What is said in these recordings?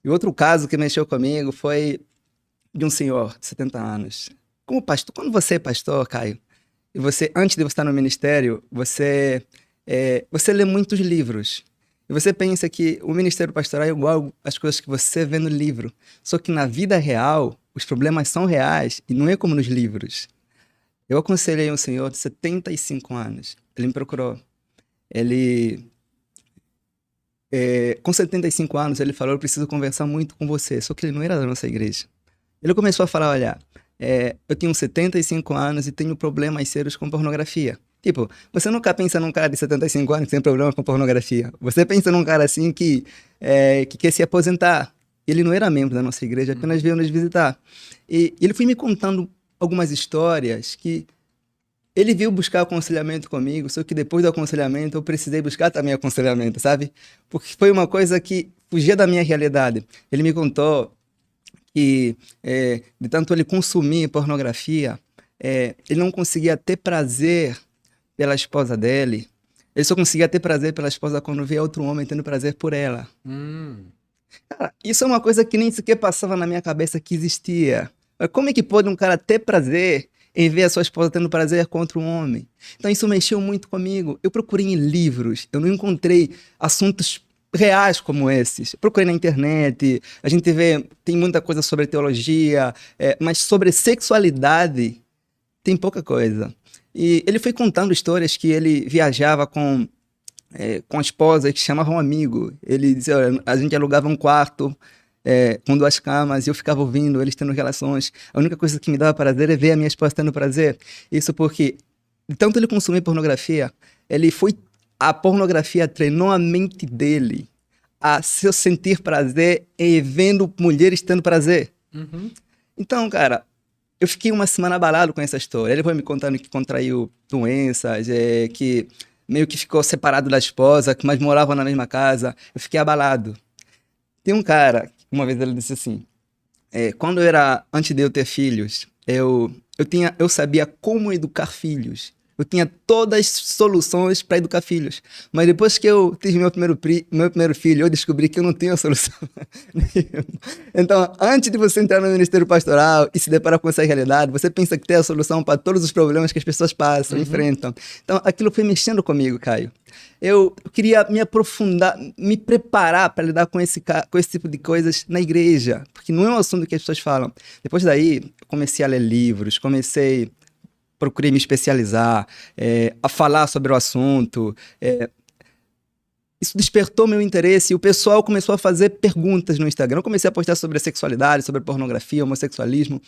E outro caso que mexeu comigo foi de um senhor de 70 anos. Como pastor, quando você é pastor, Caio, e você, antes de você estar no ministério, você lê muitos livros. E você pensa que o ministério pastoral é igual às coisas que você vê no livro. Só que na vida real, os problemas são reais e não é como nos livros. Eu aconselhei um senhor de 75 anos. Ele me procurou. Ele, com 75 anos, ele falou: eu preciso conversar muito com você. Só que ele não era da nossa igreja. Ele começou a falar: olha, eu tenho 75 anos e tenho problemas sérios com pornografia. Tipo, você nunca pensa num cara de 75 anos que tem problema com pornografia. Você pensa num cara assim que quer se aposentar. Ele não era membro da nossa igreja, apenas veio nos visitar. E ele foi me contando algumas histórias que ele veio buscar aconselhamento comigo, só que depois do aconselhamento eu precisei buscar também aconselhamento, sabe? Porque foi uma coisa que fugia da minha realidade. Ele me contou que de tanto ele consumir pornografia, ele não conseguia ter prazer pela esposa dele. Ele só conseguia ter prazer pela esposa quando via outro homem tendo prazer por ela. Cara, isso é uma coisa que nem sequer passava na minha cabeça que existia. Mas como é que pode um cara ter prazer em ver a sua esposa tendo prazer contra um homem? Então isso mexeu muito comigo. Eu procurei em livros, eu não encontrei assuntos reais como esses. Eu procurei na internet, a gente vê, tem muita coisa sobre teologia, mas sobre sexualidade tem pouca coisa. E ele foi contando histórias que ele viajava com a esposa que chamava um amigo. Ele dizia: olha, a gente alugava um quarto com 2 camas e eu ficava ouvindo eles tendo relações. A única coisa que me dava prazer é ver a minha esposa tendo prazer. Isso porque, de tanto ele consumir pornografia, a pornografia treinou a mente dele a se sentir prazer em vendo mulheres tendo prazer. Então, cara, eu fiquei uma semana abalado com essa história. Ele foi me contando que contraiu doenças, que meio que ficou separado da esposa, que mais morava na mesma casa. Eu fiquei abalado. Tem um cara, uma vez ele disse assim, antes de eu ter filhos, eu sabia como educar filhos. Eu tinha todas as soluções para educar filhos. Mas depois que eu tive meu primeiro filho, eu descobri que eu não tinha a solução nenhuma. Então, antes de você entrar no ministério pastoral e se deparar com essa realidade, você pensa que tem a solução para todos os problemas que as pessoas passam, enfrentam. Então, aquilo foi mexendo comigo, Caio. Eu queria me aprofundar, me preparar para lidar com esse tipo de coisas na igreja, porque não é um assunto que as pessoas falam. Depois daí, eu comecei a ler livros, procurei me especializar, a falar sobre o assunto. Isso despertou meu interesse e o pessoal começou a fazer perguntas no Instagram. Eu comecei a postar sobre a sexualidade, sobre pornografia, homossexualismo.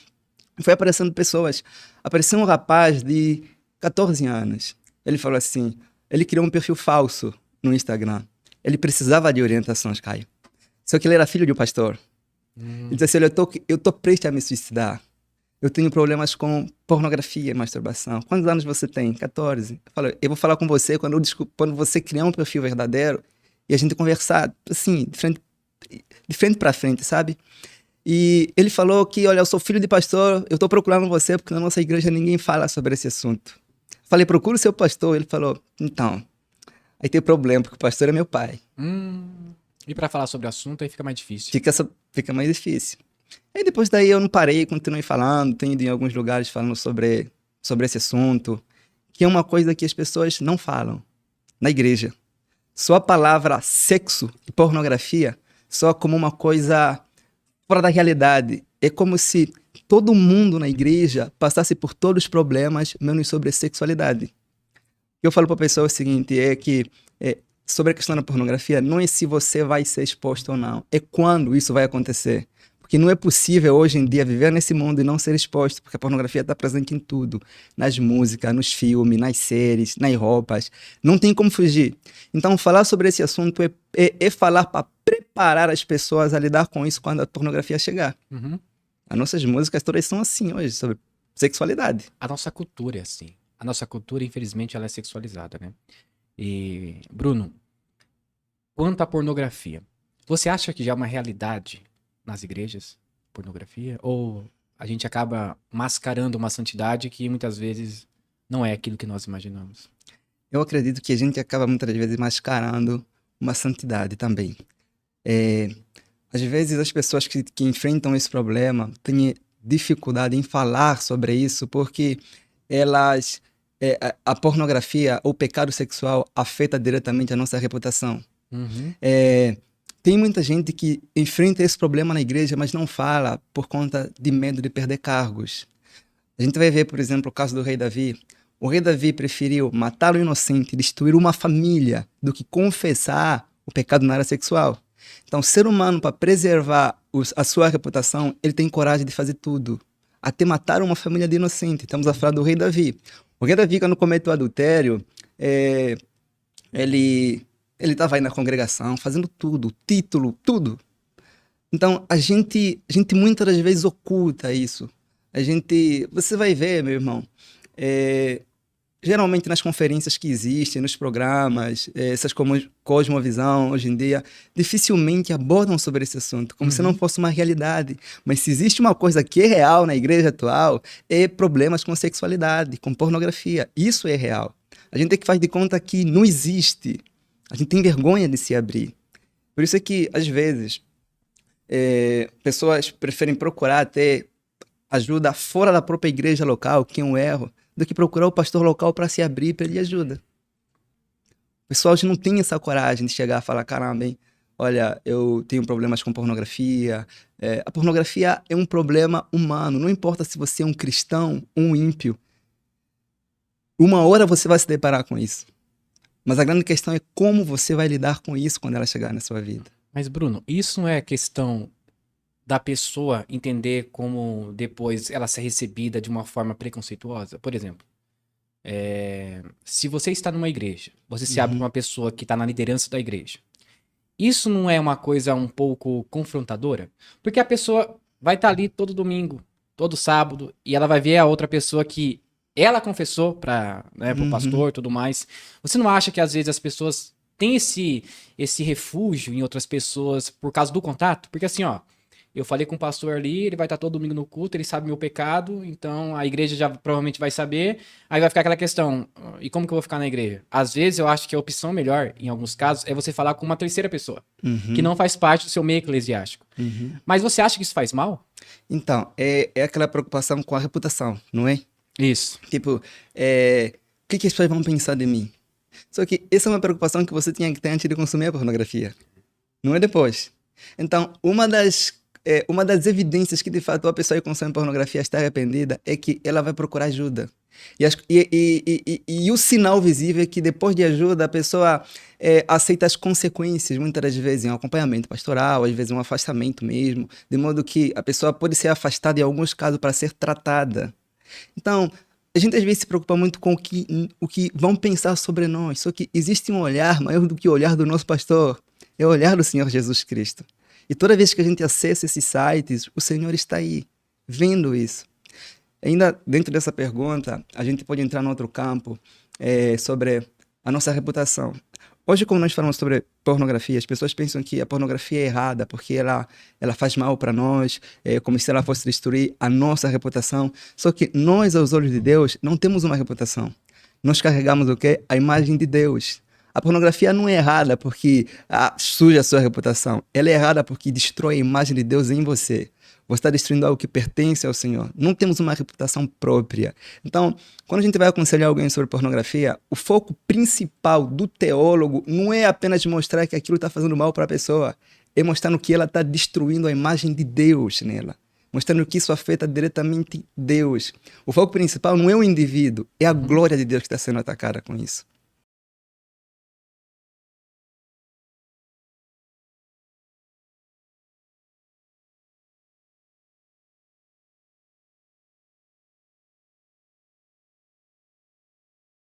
E foi aparecendo pessoas. Apareceu um rapaz de 14 anos. Ele falou assim, ele criou um perfil falso no Instagram. Ele precisava de orientações, Caio. Só que ele era filho de um pastor. Ele disse assim, olha, eu tô prestes a me suicidar. Eu tenho problemas com pornografia e masturbação. Quantos anos você tem? 14. Eu falo, eu vou falar com você quando você criar um perfil verdadeiro e a gente conversar, assim, de frente para frente, sabe? E ele falou que, olha, eu sou filho de pastor, eu tô procurando você porque na nossa igreja ninguém fala sobre esse assunto. Falei, procura o seu pastor. Ele falou, então, aí tem problema, porque o pastor é meu pai. E para falar sobre o assunto, aí fica mais difícil. Fica mais difícil. E depois daí eu não parei, continuei falando, tenho ido em alguns lugares falando sobre esse assunto, que é uma coisa que as pessoas não falam na igreja. Só a palavra sexo e pornografia soa como uma coisa fora da realidade. É como se todo mundo na igreja passasse por todos os problemas, menos sobre sexualidade. O que eu falo para a pessoa é o seguinte, sobre a questão da pornografia, não é se você vai ser exposto ou não, é quando isso vai acontecer. Porque não é possível hoje em dia viver nesse mundo e não ser exposto, porque a pornografia está presente em tudo. Nas músicas, nos filmes, nas séries, nas roupas. Não tem como fugir. Então, falar sobre esse assunto é falar para preparar as pessoas a lidar com isso quando a pornografia chegar. As nossas músicas todas são assim hoje, sobre sexualidade. A nossa cultura é assim. A nossa cultura, infelizmente, ela é sexualizada, né? E, Bruno, quanto à pornografia, você acha que já é uma realidade nas igrejas, pornografia? Ou a gente acaba mascarando uma santidade que muitas vezes não é aquilo que nós imaginamos? Eu acredito que a gente acaba muitas vezes mascarando uma santidade também. Às vezes as pessoas que enfrentam esse problema têm dificuldade em falar sobre isso porque elas, a pornografia, o pecado sexual afeta diretamente a nossa reputação. Uhum. Tem muita gente que enfrenta esse problema na igreja, mas não fala por conta de medo de perder cargos. A gente vai ver, por exemplo, o caso do rei Davi. O rei Davi preferiu matar o inocente, destruir uma família, do que confessar o pecado na área sexual. Então, o ser humano, para preservar a sua reputação, ele tem coragem de fazer tudo. Até matar uma família de inocente. Estamos a falar do rei Davi. O rei Davi, quando cometeu o adultério, ele estava aí na congregação, fazendo tudo, título, tudo. Então, a gente muitas das vezes oculta isso. Você vai ver, meu irmão, geralmente nas conferências que existem, nos programas, essas como Cosmovisão, hoje em dia, dificilmente abordam sobre esse assunto, como se não fosse uma realidade. Mas se existe uma coisa que é real na igreja atual, é problemas com sexualidade, com pornografia. Isso é real. A gente tem que fazer de conta que não existe. A gente tem vergonha de se abrir. Por isso é que, às vezes, pessoas preferem procurar até ajuda fora da própria igreja local, que é um erro, do que procurar o pastor local para se abrir, para pedir ajuda. O pessoal hoje não tem essa coragem de chegar e falar, caramba, hein, olha, eu tenho problemas com pornografia. A pornografia é um problema humano, não importa se você é um cristão ou um ímpio. Uma hora você vai se deparar com isso. Mas a grande questão é como você vai lidar com isso quando ela chegar na sua vida. Mas, Bruno, isso não é questão da pessoa entender como depois ela ser recebida de uma forma preconceituosa? Por exemplo, se você está numa igreja, você se abre para uma pessoa que está na liderança da igreja. Isso não é uma coisa um pouco confrontadora? Porque a pessoa vai estar ali todo domingo, todo sábado, e ela vai ver a outra pessoa que ela confessou para o pastor e tudo mais. Você não acha que às vezes as pessoas têm esse refúgio em outras pessoas por causa do contato? Porque assim, ó, eu falei com o pastor ali, ele vai estar todo domingo no culto, ele sabe meu pecado, então a igreja já provavelmente vai saber, aí vai ficar aquela questão, e como que eu vou ficar na igreja? Às vezes eu acho que a opção melhor, em alguns casos, é você falar com uma terceira pessoa, que não faz parte do seu meio eclesiástico. Mas você acha que isso faz mal? Então, é aquela preocupação com a reputação, não é? Isso. Tipo, o que as pessoas vão pensar de mim? Só que essa é uma preocupação que você tinha que ter antes de consumir a pornografia, não é depois. Então, uma das evidências que de fato a pessoa que consome pornografia está arrependida é que ela vai procurar ajuda. E o sinal visível é que depois de ajuda a pessoa aceita as consequências, muitas das vezes em um acompanhamento pastoral, às vezes um afastamento mesmo, de modo que a pessoa pode ser afastada em alguns casos para ser tratada. Então, a gente às vezes se preocupa muito com o que vão pensar sobre nós, só que existe um olhar maior do que o olhar do nosso pastor, é o olhar do Senhor Jesus Cristo. E toda vez que a gente acessa esses sites, o Senhor está aí, vendo isso. Ainda dentro dessa pergunta, a gente pode entrar em outro campo sobre a nossa reputação. Hoje, como nós falamos sobre pornografia, as pessoas pensam que a pornografia é errada porque ela faz mal para nós, como se ela fosse destruir a nossa reputação. Só que nós, aos olhos de Deus, não temos uma reputação. Nós carregamos o quê? A imagem de Deus. A pornografia não é errada porque suja a sua reputação. Ela é errada porque destrói a imagem de Deus em você. Você está destruindo algo que pertence ao Senhor. Não temos uma reputação própria. Então, quando a gente vai aconselhar alguém sobre pornografia, o foco principal do teólogo não é apenas mostrar que aquilo está fazendo mal para a pessoa, é mostrando que ela está destruindo a imagem de Deus nela. Mostrando que isso afeta diretamente Deus. O foco principal não é o indivíduo, é a glória de Deus que está sendo atacada com isso.